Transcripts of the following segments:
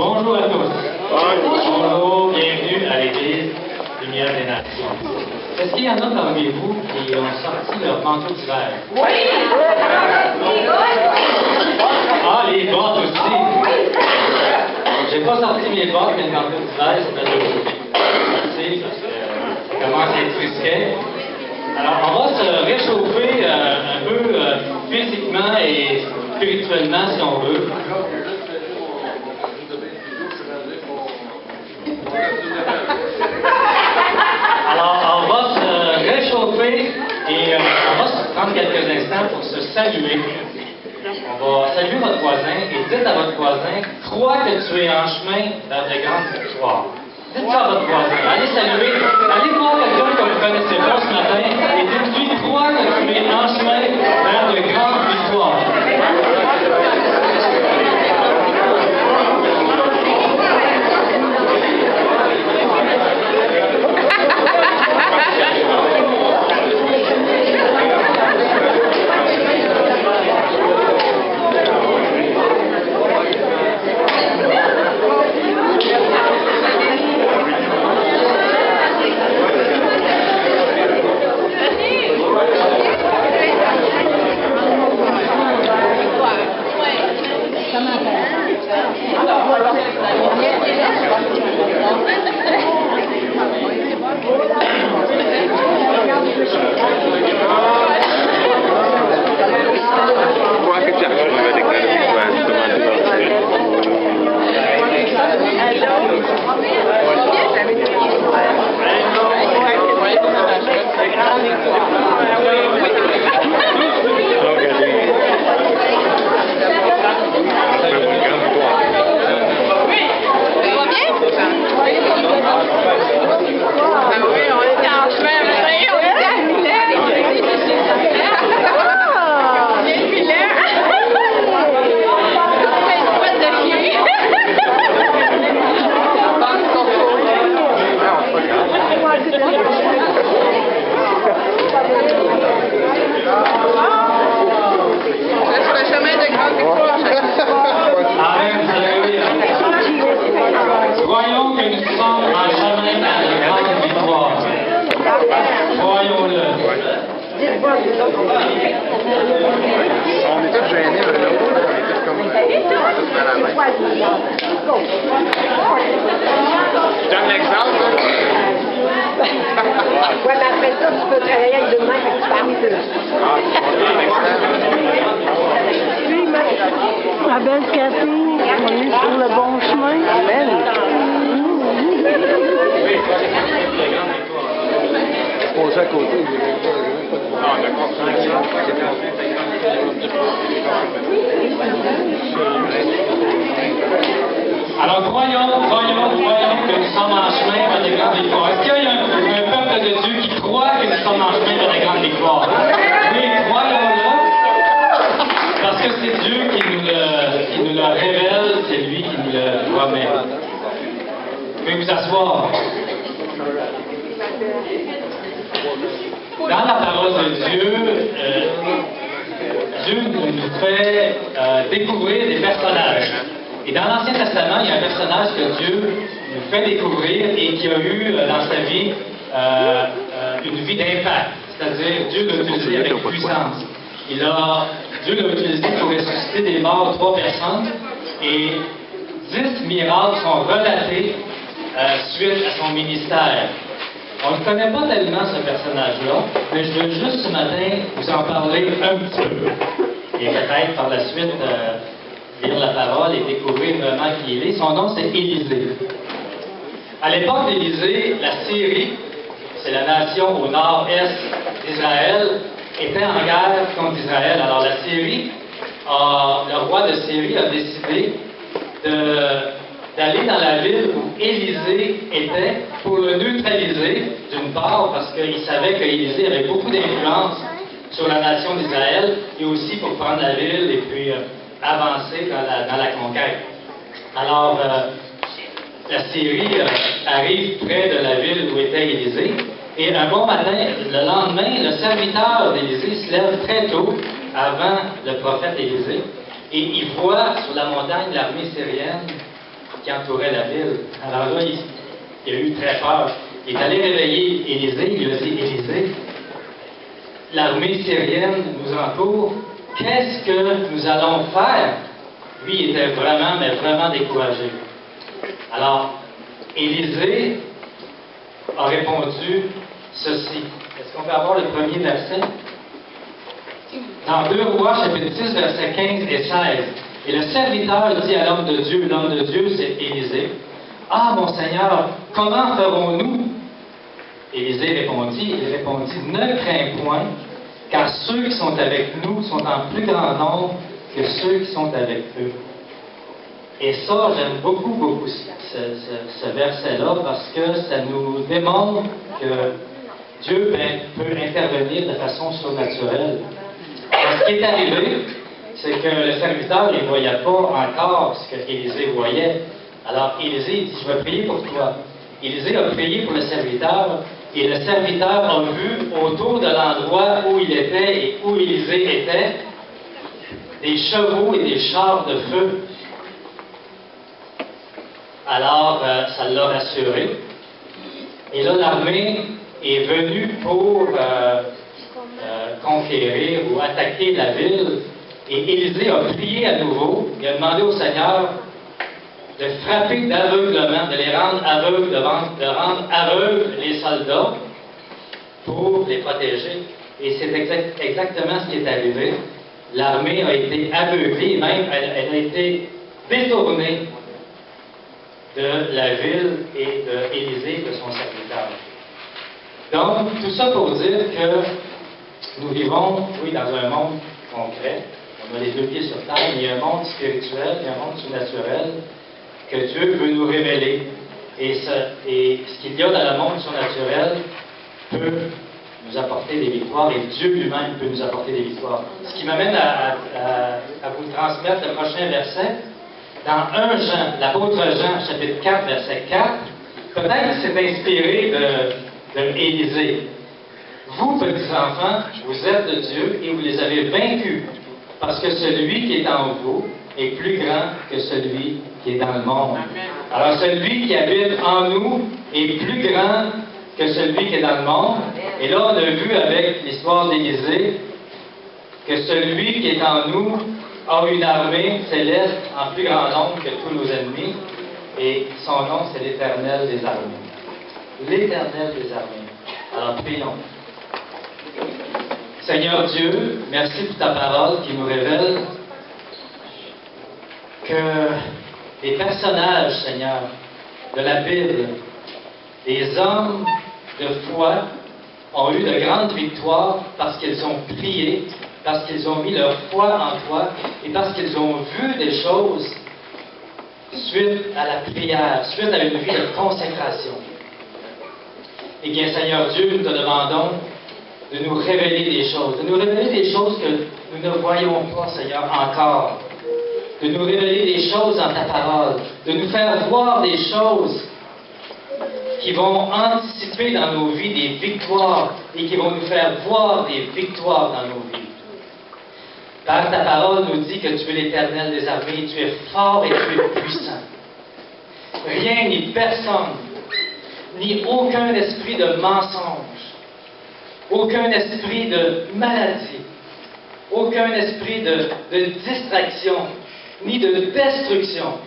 Bonjour à tous. Bonjour, bienvenue à l'Église Lumière des Nations. Est-ce qu'il y en a parmi vous qui ont sorti leur manteau d'hiver? Oui! Ah, les bottes aussi. J'ai pas sorti mes bottes, mais le manteau d'hiver, c'est pas toujours. Merci, parce que ça commence à être risqué. Alors, on va se réchauffer un peu physiquement et spirituellement, si on veut. Alors, on va se réchauffer et on va se prendre quelques instants pour se saluer. On va saluer votre voisin et dites à votre voisin, crois que tu es en chemin vers de grandes victoires. Dites ça à votre voisin. Allez saluer. Allez voir quelqu'un que vous ne connaissez pas ce matin et dites-lui, crois que tu es en chemin vers de grandes victoires. Croyons que nous sommes en chemin vers de grandes victoires. Croyons-le. On est tous gênés, on est tous comme ça. Je donne l'exemple. Ouais, mais après ça, tu peux travailler avec deux mains et tu parles de La belle Cathy, on est sur le bon chemin. Belle. Posé à côté. Alors croyons que nous sommes en chemin vers de grandes victoires. Est-ce qu'il y a un peuple de Dieu qui croit que nous sommes en chemin vers de grandes victoires? Oui, croyons-le. Parce que c'est Dieu qui nous le révèle, c'est lui qui nous le promet. Vous pouvez vous asseoir. Dans la parole de Dieu, Dieu nous fait découvrir des personnages. Et dans l'Ancien Testament, il y a un personnage que Dieu nous fait découvrir et qui a eu dans sa vie une vie d'impact. C'est-à-dire, Dieu l'a utilisé avec puissance. Dieu l'a utilisé pour ressusciter des morts 3 personnes et 10 miracles sont relatés suite à son ministère. On ne connaît pas tellement ce personnage-là, mais je veux juste ce matin vous en parler un petit peu. Et peut-être par la suite lire la parole et découvrir vraiment qui il est. Son nom, c'est Élisée. À l'époque d'Élisée, la Syrie, c'est la nation au nord-est d'Israël, était en guerre contre Israël. Alors la Syrie, le roi de Syrie a décidé d'aller dans la ville où Élisée était pour le neutraliser, d'une part, parce qu'il savait qu'Élisée avait beaucoup d'influence sur la nation d'Israël, et aussi pour prendre la ville et puis avancer dans la conquête. Alors, la Syrie arrive près de la ville où était Élisée, et un bon matin, le lendemain, le serviteur d'Élisée se lève très tôt, avant le prophète Élisée, et il voit sur la montagne l'armée syrienne qui entourait la ville. Alors là, il a eu très peur. Il est allé réveiller Élisée, il lui a dit, Élisée, l'armée syrienne nous entoure, qu'est-ce que nous allons faire? Lui, il était vraiment, mais vraiment découragé. Alors, Élisée a répondu ceci. Est-ce qu'on peut avoir le premier verset? Dans 2 Rois, chapitre 6, versets 15 et 16. Et le serviteur dit à l'homme de Dieu, c'est Élisée, « Ah, mon Seigneur, comment ferons-nous? » Élisée répondit, « Ne crains point, car ceux qui sont avec nous sont en plus grand nombre que ceux qui sont avec eux. » Et ça, j'aime beaucoup, beaucoup ce verset-là, parce que ça nous démontre que Dieu peut intervenir de façon surnaturelle. Alors, ce qui est arrivé, c'est que le serviteur ne voyait pas encore ce que Élisée voyait. Alors Élisée dit, je vais prier pour toi. Élisée a prié pour le serviteur, et le serviteur a vu autour de l'endroit où il était et où Élisée était, des chevaux et des chars de feu. Alors, ça l'a rassuré. Et là, l'armée est venue pour conquérir ou attaquer la ville. Et Élisée a prié à nouveau. Il a demandé au Seigneur de frapper d'aveuglement, de les rendre aveugles, de rendre aveugles les soldats pour les protéger. Et c'est exactement ce qui est arrivé. L'armée a été aveuglée, même elle a été détournée de la ville et d'Élisée, de son serviteur. Donc, tout ça pour dire que nous vivons, oui, dans un monde concret. On a les 2 pieds sur terre, mais il y a un monde spirituel, il y a un monde surnaturel que Dieu veut nous révéler. Et ce qu'il y a dans le monde surnaturel peut nous apporter des victoires, et Dieu lui-même peut nous apporter des victoires. Ce qui m'amène à vous transmettre le prochain verset. Dans 1 Jean, l'apôtre Jean, chapitre 4, verset 4, peut-être que c'est inspiré de Élisée. Vous, petits enfants, vous êtes de Dieu et vous les avez vaincus, parce que celui qui est en vous est plus grand que celui qui est dans le monde. Alors celui qui habite en nous est plus grand que celui qui est dans le monde. Et là, on a vu avec l'histoire d'Élisée que celui qui est en nous a une armée céleste en plus grand nombre que tous nos ennemis, et son nom, c'est l'Éternel des armées. L'Éternel des armées. Alors, prions. Seigneur Dieu, merci pour ta parole qui nous révèle que les personnages, Seigneur, de la Bible, les hommes de foi, ont eu de grandes victoires parce qu'ils ont prié, parce qu'ils ont mis leur foi en toi et parce qu'ils ont vu des choses suite à la prière, suite à une vie de consécration. Eh bien, Seigneur Dieu, nous te demandons de nous révéler des choses, de nous révéler des choses que nous ne voyons pas, Seigneur, encore, de nous révéler des choses dans ta parole, de nous faire voir des choses qui vont anticiper dans nos vies des victoires et qui vont nous faire voir des victoires dans nos vies. Père, ta parole nous dit que tu es l'Éternel des armées, tu es fort et tu es puissant. Rien ni personne, ni aucun esprit de mensonge, aucun esprit de maladie, aucun esprit de distraction, ni de destruction,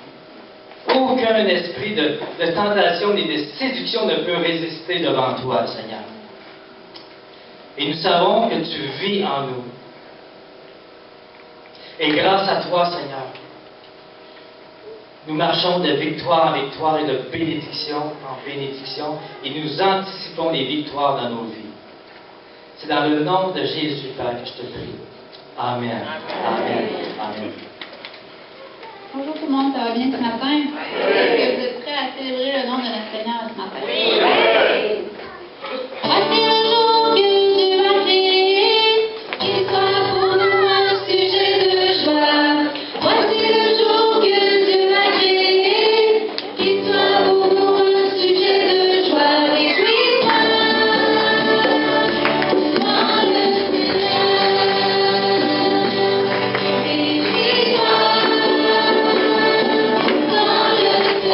aucun esprit de tentation ni de séduction ne peut résister devant toi, Seigneur. Et nous savons que tu vis en nous. Et grâce à toi, Seigneur, nous marchons de victoire en victoire et de bénédiction en bénédiction, et nous anticipons les victoires dans nos vies. C'est dans le nom de Jésus, Père, que je te prie. Amen. Amen. Amen. Bonjour tout le monde, ça va bien ce matin? Est-ce que vous êtes prêts à célébrer le nom de notre Seigneur ce matin? Oui! Voici le jour que Dieu a créé, qu'il soit pour nous un sujet de joie. Voici le jour que Dieu a créé, qu'il soit pour nous un sujet de joie. Réjouis-toi dans le Seigneur. Réjouis-toi dans le Seigneur.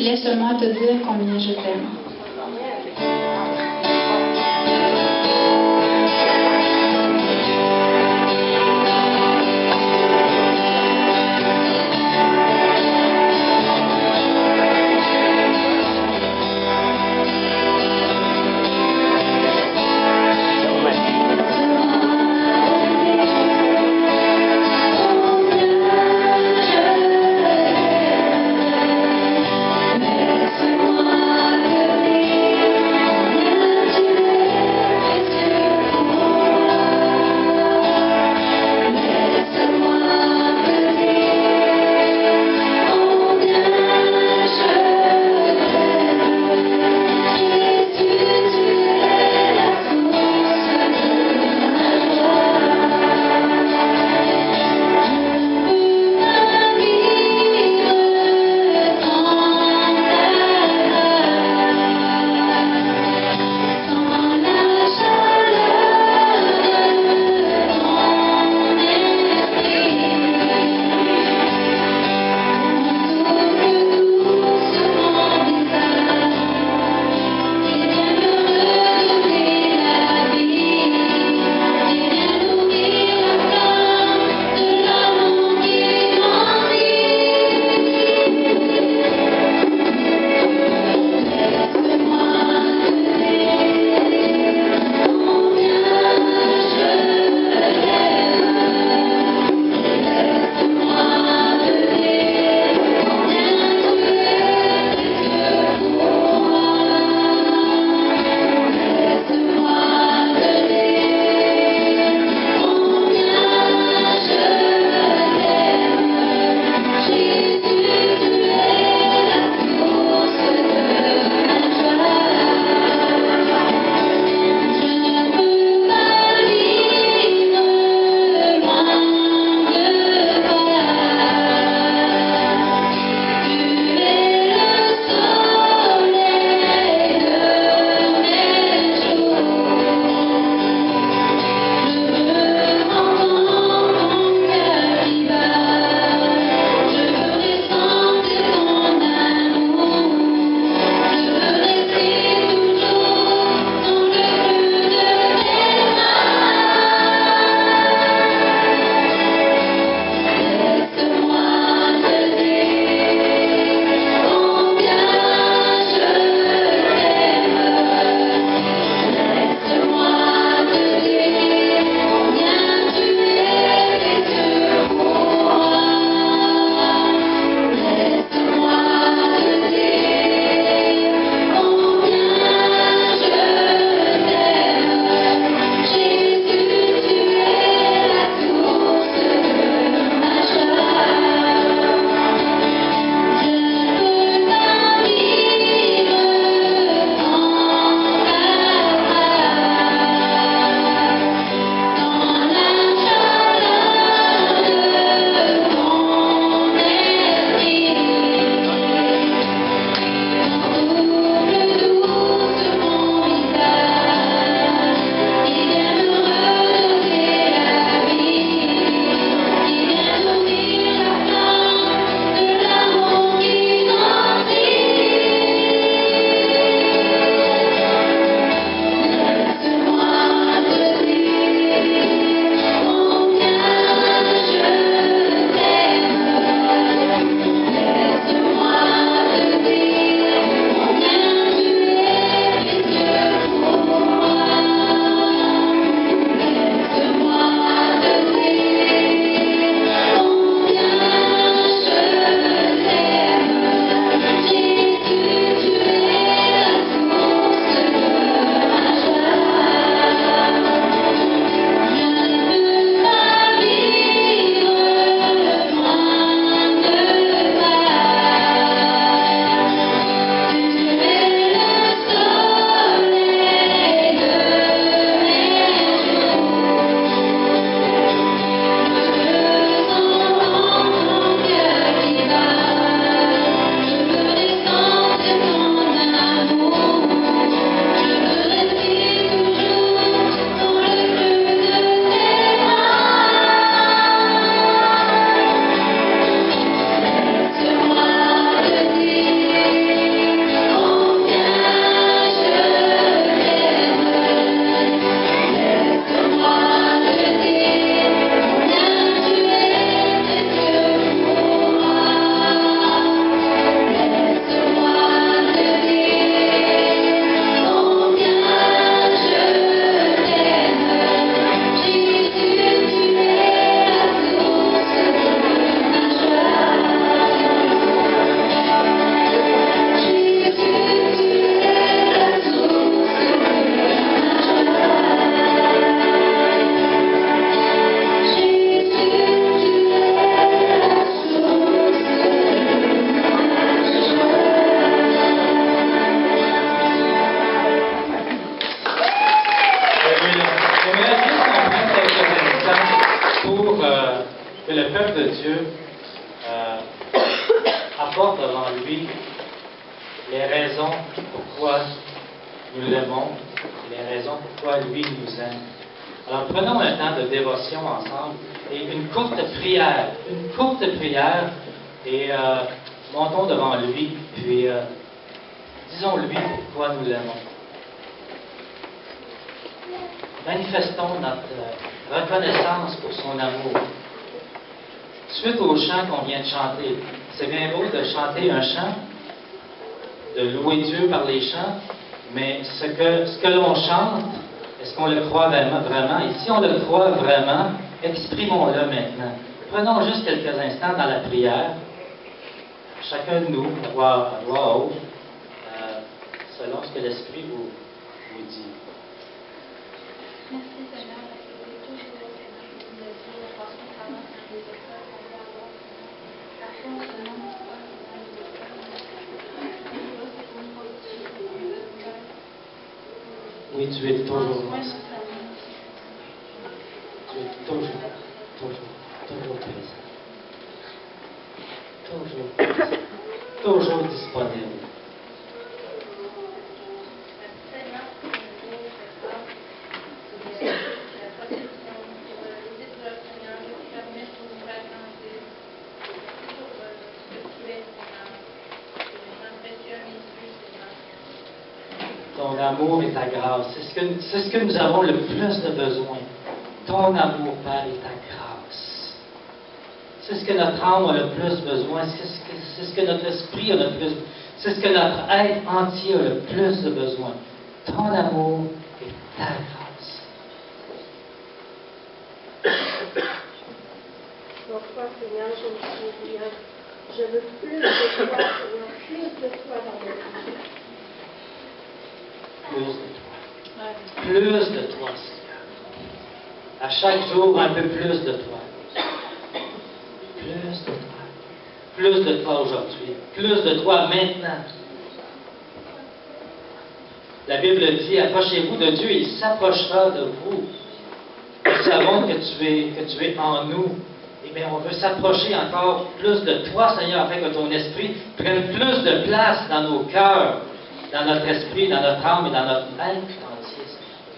voulais seulement te dire combien je t'aime. Laisse-moi que le peuple de Dieu apporte devant lui les raisons pourquoi nous l'aimons, les raisons pourquoi lui nous aime. Alors prenons un temps de dévotion ensemble et une courte prière, et montons devant lui, puis disons-lui pourquoi nous l'aimons. Manifestons notre reconnaissance pour son amour. Suite au chant qu'on vient de chanter, c'est bien beau de chanter un chant, de louer Dieu par les chants, mais ce que l'on chante, est-ce qu'on le croit vraiment? Et si on le croit vraiment, exprimons-le maintenant. Prenons juste quelques instants dans la prière, chacun de nous, à voix haute, selon ce que l'Esprit vous dit. Merci Seigneur, parce que c'est toujours Seigneur qui nous a dit de passer au travers dans les écoles, à avoir la force de l'homme qui passe dans les écoles. Oui, tu es toujours là. Tu es toujours présent. Toujours disponible. Ton amour et ta grâce, c'est ce que nous avons le plus de besoin. Ton amour, Père, et ta grâce. C'est ce que notre âme a le plus besoin. C'est ce que notre esprit a le plus. C'est ce que notre être entier a le plus de besoin. Ton amour et ta grâce. Pourquoi, Seigneur, je me souviens. Je veux plus de toi, Seigneur, plus de toi dans ma vie. Plus de toi, Seigneur. À chaque jour, un peu plus de toi. Plus de toi. Plus de toi aujourd'hui. Plus de toi maintenant. La Bible dit, approchez-vous de Dieu, il s'approchera de vous. Nous savons que tu es en nous. Eh bien, on veut s'approcher encore plus de toi, Seigneur, afin que ton esprit prenne plus de place dans nos cœurs, dans notre esprit, dans notre âme et dans notre être entier, Seigneur.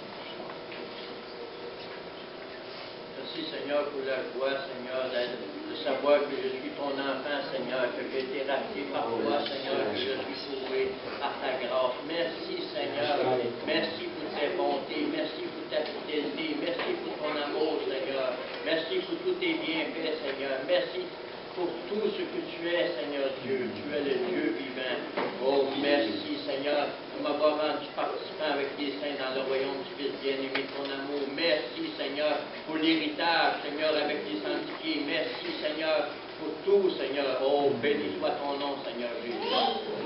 Merci, Seigneur, pour la joie, Seigneur, de savoir que je suis ton enfant, Seigneur, que j'ai été racheté par toi, Seigneur, que je suis sauvé par ta grâce. Merci, Seigneur. Merci pour tes bontés. Merci pour ta fidélité. Merci pour ton amour, Seigneur. Merci pour tous tes bienfaits, Seigneur. Merci pour tout ce que tu es, Seigneur Dieu. Tu es le Dieu vivant. Oh, merci, Seigneur, de m'avoir rendu participant avec les saints dans le royaume du Fils bien-aimé, ton amour. Merci, Seigneur, pour l'héritage, Seigneur, avec les sanctifiés. Merci, Seigneur, pour tout, Seigneur. Oh, béni soit ton nom, Seigneur Jésus.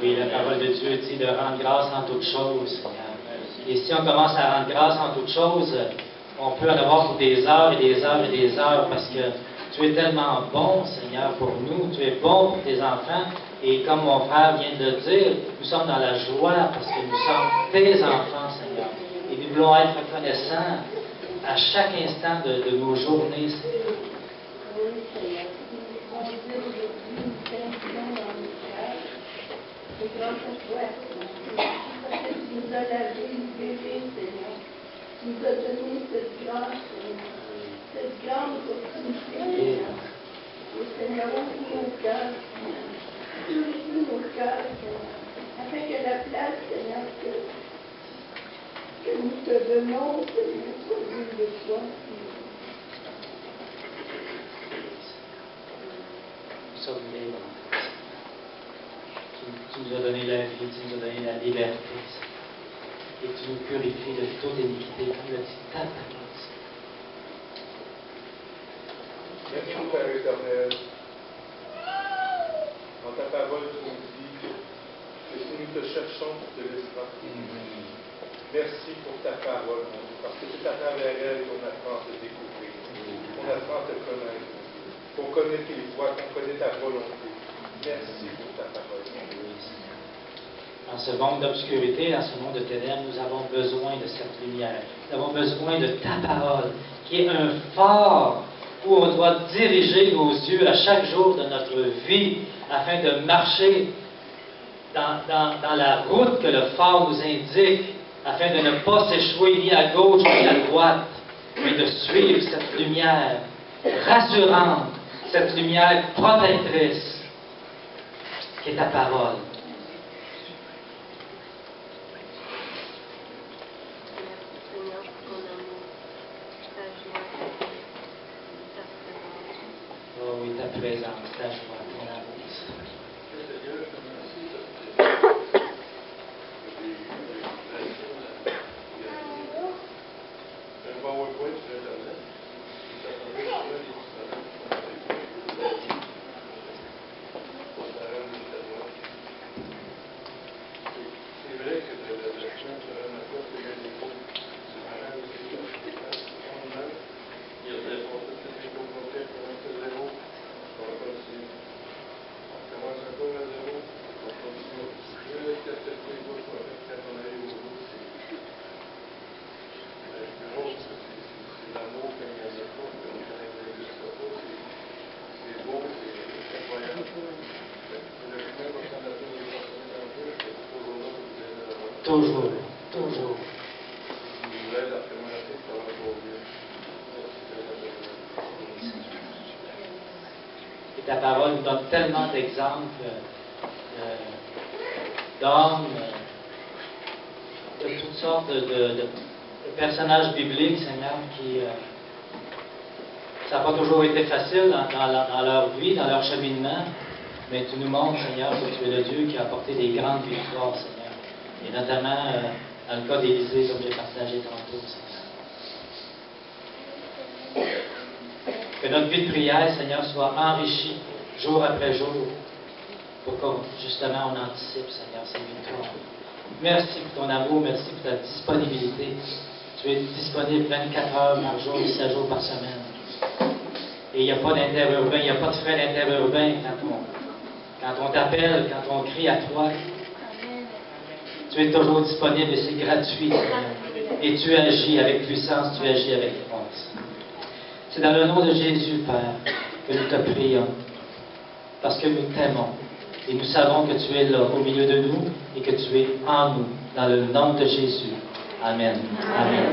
Oui, la parole de Dieu dit de rendre grâce en toutes choses, Seigneur. Et si on commence à rendre grâce en toutes choses, on peut en avoir pour des heures et des heures et des heures, parce que tu es tellement bon, Seigneur, pour nous. Tu es bon pour tes enfants. Et comme mon frère vient de le dire, nous sommes dans la joie parce que nous sommes tes enfants, Seigneur. Et nous voulons être reconnaissants à chaque instant de nos journées, Seigneur. Oui, Seigneur. On dit aujourd'hui, nous t'invitons dans nos cœurs. C'est grâce à toi, Seigneur. Parce que tu nous as lavé, libérés, Seigneur. Tu nous as donné cette grâce, Seigneur. Cette grande opportunité, Seigneur. Et Seigneur, ouvre nos cœurs, Seigneur. Purifie nos cœurs, Seigneur. Afin que la place, Seigneur, que nous te donnons, Seigneur, soit digne de toi, Seigneur. Nous sommes libres. Tu nous as donné la vie, tu nous as donné la liberté, Seigneur. Et tu nous purifies de toute iniquité, comme le dit ta parole, Seigneur. Merci, Père éternel. Dans ta parole, tu nous dis que si nous te cherchons, tu te laisseras. Merci pour ta parole, mon Dieu, parce que c'est à travers elle qu'on apprend à te découvrir, qu'on apprend à te connaître, qu'on connaît tes voies, qu'on connaît ta volonté. Merci pour ta parole. Dans ce monde d'obscurité, dans ce monde de ténèbres, nous avons besoin de cette lumière. Nous avons besoin de ta parole, qui est un phare où on doit diriger nos yeux à chaque jour de notre vie afin de marcher dans la route que le phare nous indique, afin de ne pas s'échouer ni à gauche ni à droite, mais de suivre cette lumière rassurante, cette lumière protectrice qui est ta parole. Seigneur, pour ton amour, ta joie, ta présence. Oh oui, ta présence, ta joie, ton amour. Seigneur, je te remercie parce que j'ai un PowerPoint sur Internet. Ça permet de faire des différents. C'est vrai que la semaine sur un accord, c'est bien des mots. C'est marrant aussi. Il y a des choses que c'est pour compter, commence à zéro. On va continuer. On commence encore à zéro. On continue. Jusqu'à ce que les autres soient faits quand on arrive au bout. C'est l'amour qu'il y a de toi, que on connaît jusqu'à toi. C'est beau, c'est incroyable. Le chemin va s'en aller de personnes en plus, c'est toujours là pour vous aider à l'avoir. Toujours, toujours. Vous l'aide à permanenter, ça va trop bien. Et ta parole nous donne tellement d'exemples d'hommes, de toutes sortes de personnages bibliques, Seigneur, qui... ça n'a pas toujours été facile dans leur vie, dans leur cheminement, mais tu nous montres, Seigneur, que tu es le Dieu qui a apporté des grandes victoires, Seigneur. Et notamment dans le cas d'Élisée, comme j'ai partagé tantôt, Seigneur. Que notre vie de prière, Seigneur, soit enrichie jour après jour, pour que justement on anticipe, Seigneur, ces victoires. Merci pour ton amour, merci pour ta disponibilité. Tu es disponible 24 heures par jour, 7 jours par semaine. Et il n'y a pas d'interurbain, il n'y a pas de frais d'interurbain quand on t'appelle, quand on crie à toi. Tu es toujours disponible et c'est gratuit, Seigneur. Et tu agis avec puissance, tu agis avec force. C'est dans le nom de Jésus, Père, que nous te prions, parce que nous t'aimons. Et nous savons que tu es là, au milieu de nous, et que tu es en nous, dans le nom de Jésus. Amen. Amen.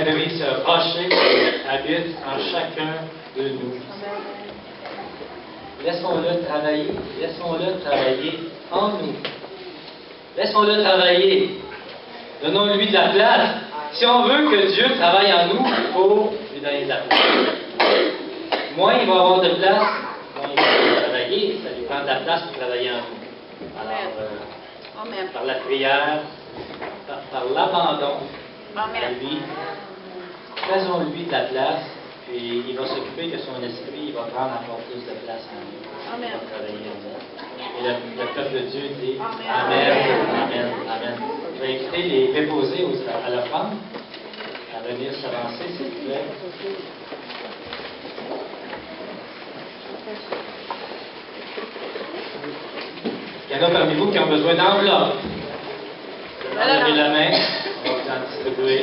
établit ce rocher qui habite en chacun de nous. Laissons-le travailler en nous. Laissons-le travailler. Donnons-lui de la place. Si on veut que Dieu travaille en nous, il faut lui donner de la place. Moins il va avoir de place, moins il va travailler, ça lui prend de la place pour travailler en nous. Alors, par la prière, par l'abandon à lui, faisons-lui de la place, puis il va s'occuper que son esprit il va prendre encore plus de place en nous. Il va travailler en nous. Et le peuple de Dieu dit Amen, Amen, Amen. Je vais inviter les préposés à l'offrande à venir s'avancer, s'il vous plaît. Il y en a parmi vous qui ont besoin d'enveloppes. Levez la main, on va vous en distribuer.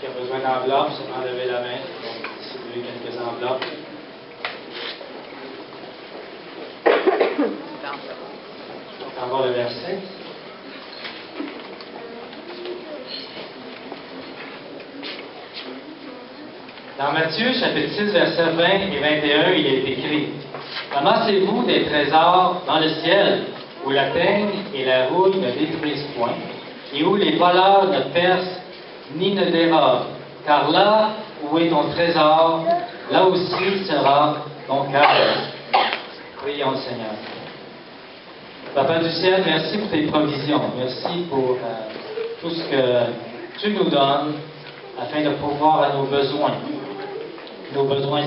Qui a besoin d'enveloppes, seulement lever la main. On va distribuer quelques enveloppes. On va voir le verset. Dans Matthieu, chapitre 6, versets 20 et 21, il est écrit « Amassez-vous des trésors dans le ciel, où la teigne et la rouille ne détruisent point, et où les voleurs ne percent ni ne dérobent, car là où est ton trésor, là aussi sera ton cœur. » Prions le Seigneur. Papa du ciel, merci pour tes provisions. Merci pour tout ce que tu nous donnes afin de pourvoir à nos besoins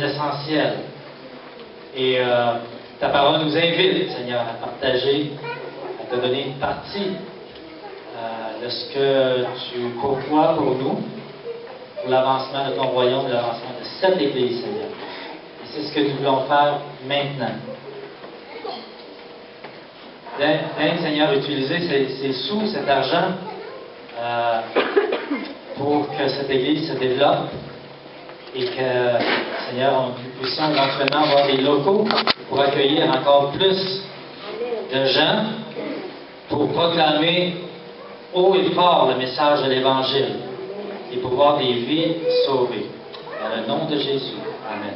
essentiels. Et ta parole nous invite, Seigneur, à partager, à te donner une partie de ce que tu pourvois pour nous, pour l'avancement de ton royaume, l'avancement de cette Église, Seigneur. Et c'est ce que nous voulons faire maintenant. Seigneur, utiliser ces sous, cet argent, pour que cette Église se développe et que, Seigneur, nous puissions éventuellement avoir des locaux pour accueillir encore plus de gens pour proclamer haut et fort le message de l'Évangile et pour voir des vies sauvées. Dans le nom de Jésus. Amen.